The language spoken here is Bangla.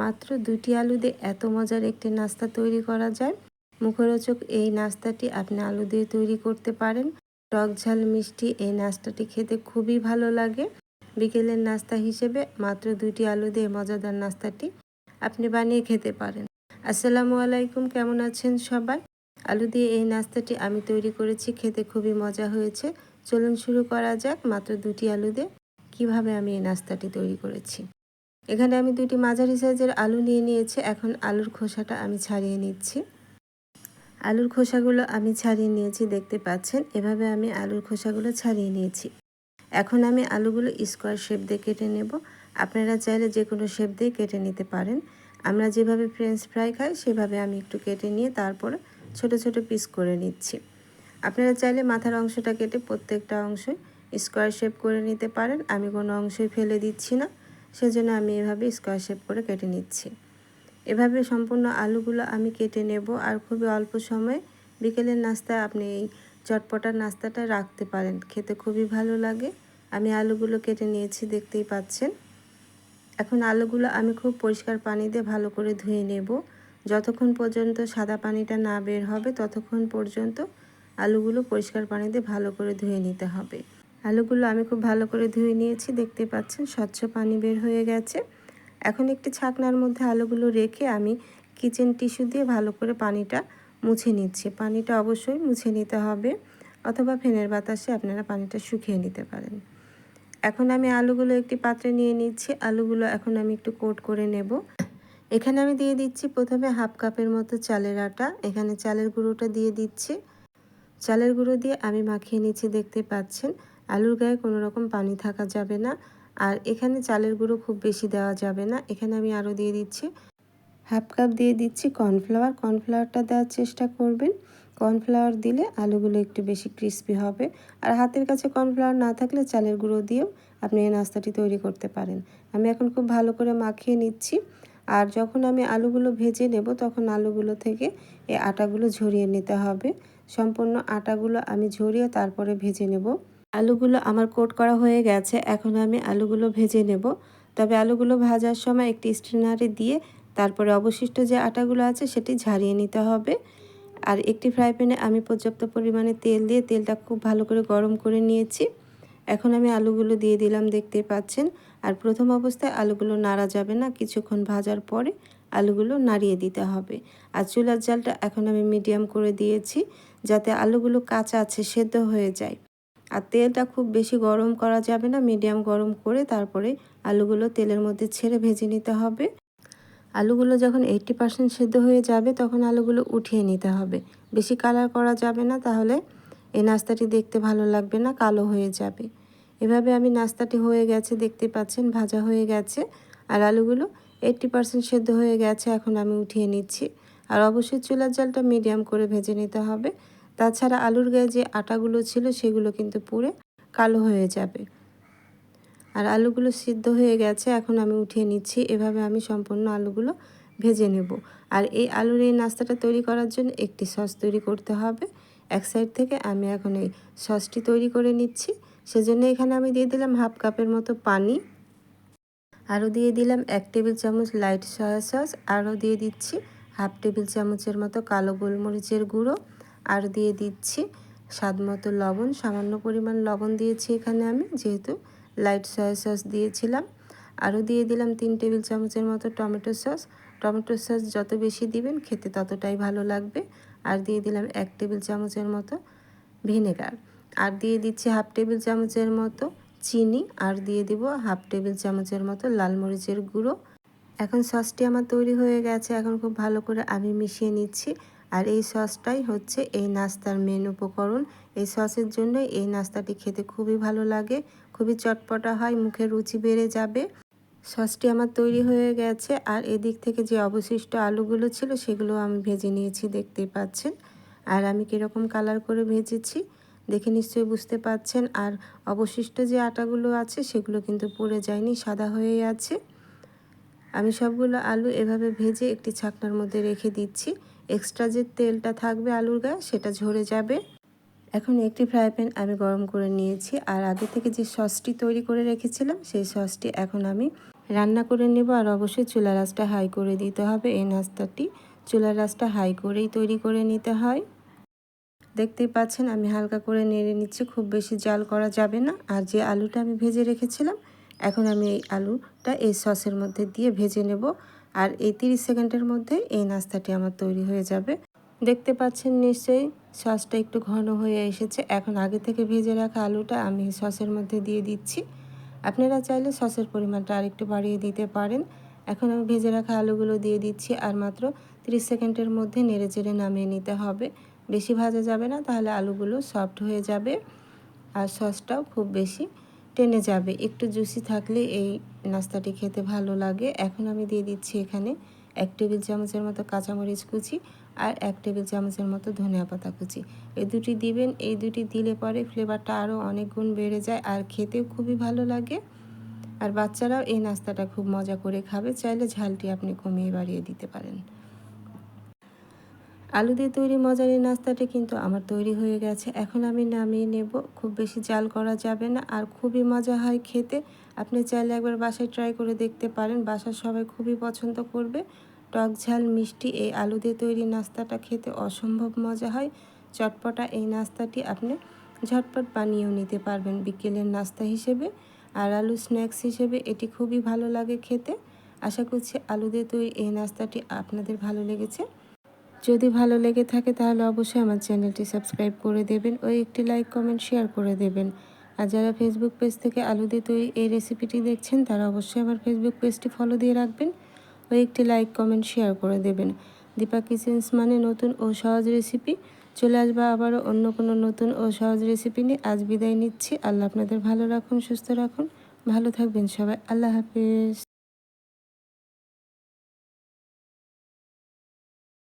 মাত্র 2টি আলু দিয়ে এত মজার একটি নাস্তা তৈরি করা যায়। মুখরোচক এই নাস্তাটি আপনি আলু দিয়ে তৈরি করতে পারেন। টক ঝাল মিষ্টি এই নাস্তাটি খেতে খুবই ভালো লাগে। বিকেলের নাস্তা হিসেবে মাত্র 2টি আলু দিয়ে মজাদার নাস্তাটি আপনি বানিয়ে খেতে পারেন। আসসালামু আলাইকুম, কেমন আছেন সবাই? আলু দিয়ে এই নাস্তাটি আমি তৈরি করেছি, খেতে খুবই মজা হয়েছে। চলুন শুরু করা যাক। মাত্র 2টি আলু দিয়ে কীভাবে আমি এই নাস্তাটি তৈরি করেছি। এখানে আমি 2টি মাঝারি সাইজের আলু নিয়ে নিয়েছি। এখন আলুর খোসাটা আমি ছাড়িয়ে নিচ্ছি। আলুর খোসাগুলো আমি ছাড়িয়ে নিয়েছি, দেখতে পাচ্ছেন। এভাবে আমি আলুর খোসাগুলো ছাড়িয়ে নিয়েছি। এখন আমি আলুগুলো স্কোয়ার শেপ দিয়ে কেটে নেব। আপনারা চাইলে যে কোনো শেপ দিয়ে কেটে নিতে পারেন। আমরা যেভাবে ফ্রেঞ্চ ফ্রাই খাই সেভাবে আমি একটু কেটে নিয়ে তারপরে ছোট ছোট পিস করে নিচ্ছি। আপনারা চাইলে মাথার অংশটা কেটে প্রত্যেকটা অংশই স্কোয়ার শেপ করে নিতে পারেন। আমি কোনো অংশই ফেলে দিচ্ছি না, সেজন্য আমি এভাবে স্কোয়ার শেপ করে কেটে নিচ্ছি। এভাবে সম্পূর্ণ আলুগুলো আমি কেটে নেব। আর খুবই অল্প সময়ে বিকেলের নাস্তায় আপনি এই চটপটার নাস্তাটা রাখতে পারেন, খেতে খুবই ভালো লাগে। আমি আলুগুলো কেটে নিয়েছি, দেখতেই পাচ্ছেন। এখন আলুগুলো আমি খুব পরিষ্কার পানি দিয়ে ভালো করে ধুয়ে নেব। যতক্ষণ পর্যন্ত সাদা পানিটা না বের হবে ততক্ষণ পর্যন্ত আলুগুলো পরিষ্কার পানি দিয়ে ভালো করে ধুয়ে নিতে হবে। আলুগুলো আমি খুব ভালো করে ধুয়ে নিয়েছি, দেখতে পাচ্ছেন স্বচ্ছ পানি বের হয়ে গেছে। এখন একটি ছাকনার মধ্যে আলুগুলো রেখে আমি কিচেন টিস্যু দিয়ে ভালো করে পানিটা মুছে নিচ্ছি। পানিটা অবশ্যই মুছে নিতে হবে, অথবা ফ্যানের বাতাসে আপনারা পানিটা শুকিয়ে নিতে পারেন। এখন আমি আলুগুলো একটি পাত্রে নিয়ে নিচ্ছি। আলুগুলো এখন আমি একটু কোট করে নেব। এখানে আমি দিয়ে দিচ্ছি প্রথমে হাফ কাপের মতো চালের আটা। এখানে চালের গুঁড়োটা দিয়ে দিচ্ছি। চালের গুঁড়ো দিয়ে আমি মাখিয়ে নিচ্ছি, দেখতে পাচ্ছেন। আলুর গায়ে কোনো রকম পানি থাকা যাবে না। আর এখানে চালের গুঁড়ো খুব বেশি দেওয়া যাবে না। এখানে আমি আরও দিয়ে দিচ্ছি হাফ কাপ দিয়ে দিচ্ছি কর্নফ্লাওয়ার। কর্নফ্লাওয়ারটা দেওয়ার চেষ্টা করবেন। কর্নফ্লাওয়ার দিলে আলুগুলো একটু বেশি ক্রিস্পি হবে। আর হাতের কাছে কর্নফ্লাওয়ার না থাকলে চালের গুঁড়ো দিয়েও আপনি এই নাস্তাটি তৈরি করতে পারেন। আমি এখন খুব ভালো করে মাখিয়ে নিচ্ছি। আর যখন আমি আলুগুলো ভেজে নেব তখন আলুগুলো থেকে এই আটাগুলো ঝরিয়ে নিতে হবে। সম্পূর্ণ আটাগুলো আমি ঝরিয়ে তারপরে ভেজে নেব। আলুগুলো আমার কোট করা হয়ে গেছে। এখন আমি আলুগুলো ভেজে নেব। তবে আলুগুলো ভাজার সময় একটি স্ট্রেনারে দিয়ে তারপরে অবশিষ্ট যে আটাগুলো আছে সেটি ঝারিয়ে নিতে হবে। আর একটি ফ্রাই প্যানে আমি পর্যাপ্ত পরিমাণে তেল দিয়ে তেলটা খুব ভালো করে গরম করে নিয়েছি। এখন আমি আলুগুলো দিয়ে দিলাম, দেখতে পাচ্ছেন। আর প্রথম অবস্থায় আলুগুলো নাড়া যাবে না, কিছুক্ষণ ভাজার পরে আলুগুলো নাড়িয়ে দিতে হবে। আর চুলার জালটা এখন আমি মিডিয়াম করে দিয়েছি, যাতে আলুগুলো কাঁচা আছে সেদ্ধ হয়ে যায়। আর তেলটা খুব বেশি গরম করা যাবে না, মিডিয়াম গরম করে তারপরে আলুগুলো তেলের মধ্যে ছেড়ে ভেজে নিতে হবে। আলুগুলো যখন 80% সেদ্ধ হয়ে যাবে তখন আলুগুলো উঠিয়ে নিতে হবে। বেশি কালার করা যাবে না, তাহলে এই নাস্তাটি দেখতে ভালো লাগবে না, কালো হয়ে যাবে। এভাবে আমি নাস্তাটি হয়ে গেছে, দেখতে পাচ্ছেন, ভাজা হয়ে গেছে। আর আলুগুলো 80% সেদ্ধ হয়ে গেছে। এখন আমি উঠিয়ে নিচ্ছি। আর অবশ্যই চুলার জালটা মিডিয়াম করে ভেজে নিতে হবে। তাছাড়া আলুর গায়ে যে আটাগুলো ছিল সেগুলো কিন্তু পুড়ে কালো হয়ে যাবে। আর আলুগুলো সিদ্ধ হয়ে গেছে, এখন আমি উঠিয়ে নিচ্ছি। এভাবে আমি সম্পূর্ণ আলুগুলো ভেজে নেব। আর এই আলুর এই নাস্তাটা তৈরি করার জন্য একটি সস তৈরি করতে হবে। এক সাইড থেকে আমি এখন এই সসটি তৈরি করে নিচ্ছি। সেজন্য এখানে আমি দিয়ে দিলাম হাফ কাপের মতো পানি। আরও দিয়ে দিলাম 1 টেবিল চামচ লাইট সয়া সস। আরও দিয়ে দিচ্ছি হাফ টেবিল চামচের মতো কালো গোলমরিচের গুঁড়ো। আর দিয়ে দিচ্ছি স্বাদ মতো লবণ। সামান্য পরিমাণ লবণ দিয়েছি এখানে আমি, যেহেতু লাইট সয়া সস দিয়েছিলাম। আরও দিয়ে দিলাম 3 টেবিল চামচের মতো টমেটো সস। টমেটো সস যত বেশি দিবেন খেতে ততটাই ভালো লাগবে। আর দিয়ে দিলাম 1 টেবিল চামচের মতো ভিনেগার। আর দিয়ে দিচ্ছি হাফ টেবিল চামচের মতো চিনি। আর দিয়ে দিব হাফ টেবিল চামচের মতো লাল মরিচের গুঁড়ো। এখন সসটি আমার তৈরি হয়ে গেছে। এখন খুব ভালো করে আমি মিশিয়ে নিচ্ছি। আর এই সসটাই হচ্ছে এই নাস্তার মেন উপকরণ। এই সসের জন্যই এই নাস্তাটি খেতে খুবই ভালো লাগে, খুবই চটপটা হয়, মুখে রুচি বেড়ে যাবে। সসটি আমার তৈরি হয়ে গেছে। আর এদিক থেকে যে অবশিষ্ট আলুগুলো ছিল সেগুলো আমি ভেজে নিয়েছি, দেখতেই পাচ্ছেন। আর আমি কীরকম কালার করে ভেজেছি দেখে নিশ্চয়ই বুঝতে পাচ্ছেন। আর অবশিষ্ট যে আটাগুলো আছে সেগুলো কিন্তু পুড়ে যায়নি, সাদা হয়েই আছে। আমি সবগুলো আলু এভাবে ভেজে একটি ছাকনার মধ্যে রেখে দিচ্ছি। এক্সট্রা যে তেলটা থাকবে আলুর গায়ে সেটা ঝরে যাবে। এখন একটি ফ্রাই প্যান আমি গরম করে নিয়েছি। আর আগে থেকে যে সসটি তৈরি করে রেখেছিলাম সেই সসটি এখন আমি রান্না করে নেব। আর অবশ্যই চুলার আঁচটা হাই করে দিতে হবে। এই নাস্তাটি চুলার আঁচটা হাই করেই তৈরি করে নিতে হয়। দেখতেই পাচ্ছেন আমি হালকা করে নেড়ে নিচ্ছি, খুব বেশি জাল করা যাবে না। আর যে আলুটা আমি ভেজে রেখেছিলাম, এখন আমি এই আলুটা এই সসের মধ্যে দিয়ে ভেজে নেব। আর এই 30 সেকেন্ডের মধ্যে এই নাস্তাটি আমার তৈরি হয়ে যাবে। দেখতে পাচ্ছেন নিশ্চয়ই সসটা একটু ঘন হয়ে এসেছে। এখন আগে থেকে ভেজে রাখা আলুটা আমি সসের মধ্যে দিয়ে দিচ্ছি। আপনারা চাইলে সসের পরিমাণটা আরেকটু বাড়িয়ে দিতে পারেন। এখন আমি ভেজে রাখা আলুগুলো দিয়ে দিচ্ছি, আর মাত্র 30 সেকেন্ডের মধ্যে নেড়েচেড়ে নামিয়ে নিতে হবে। বেশি ভাজা যাবে না, তাহলে আলুগুলো সফট হয়ে যাবে আর সসটাও খুব বেশি টেনে যাবে। একটু জুসি থাকলে এই নাস্তাটি খেতে ভালো লাগে। এখন আমি দিয়ে দিচ্ছি এখানে 1 টেবিল চামচের মতো কাঁচামরিচ কুচি আর 1 টেবিল চামচের মতো ধনিয়া পাতা কুচি। এই দুটি দিবেন। এই দুটি দিলে পরে ফ্লেভারটা আরও অনেক গুণ বেড়ে যায় আর খেতেও খুবই ভালো লাগে। আর বাচ্চারাও এই নাস্তাটা খুব মজা করে খাবে। চাইলে ঝালটি আপনি কমিয়ে বাড়িয়ে দিতে পারেন। আলু দিয়ে তৈরি মজার এই নাস্তাটি কিন্তু আমার তৈরি হয়ে গেছে। এখন আমি নামিয়ে নেব। খুব বেশি জাল করা যাবে না, আর খুবই মজা হয় খেতে। আপনি চাইলে একবার বাসায় ট্রাই করে দেখতে পারেন। বাসার সবাই খুবই পছন্দ করবে। টক ঝাল মিষ্টি এই আলু দিয়ে তৈরি নাস্তাটা খেতে অসম্ভব মজা হয়। চটপটা এই নাস্তাটি আপনি ঝটপট বানিয়েও নিতে পারবেন বিকেলের নাস্তা হিসেবে। আর আলু স্ন্যাক্স হিসেবে এটি খুবই ভালো লাগে খেতে। আশা করছি আলু দিয়ে তৈরি এই নাস্তাটি আপনাদের ভালো লেগেছে। যদি ভালো লেগে থাকে তাহলে অবশ্যই আমার চ্যানেলটি সাবস্ক্রাইব করে দেবেন ও একটি লাইক কমেন্ট শেয়ার করে দেবেন। আর যারা ফেসবুক পেজ থেকে আলু দিয়ে তৈরি এই রেসিপিটি দেখছেন, তারা অবশ্যই আমার ফেসবুক পেজটি ফলো দিয়ে রাখবেন ও একটি লাইক কমেন্ট শেয়ার করে দেবেন। দীপা কিচেন্স মানে নতুন ও সহজ রেসিপি। চলে আসবে আবারও অন্য কোনো নতুন ও সহজ রেসিপি নিয়ে। আজ বিদায় নিচ্ছি। আল্লাহ আপনাদের ভালো রাখুন, সুস্থ রাখুন, ভালো থাকবেন সবাই। আল্লাহ হাফেজ।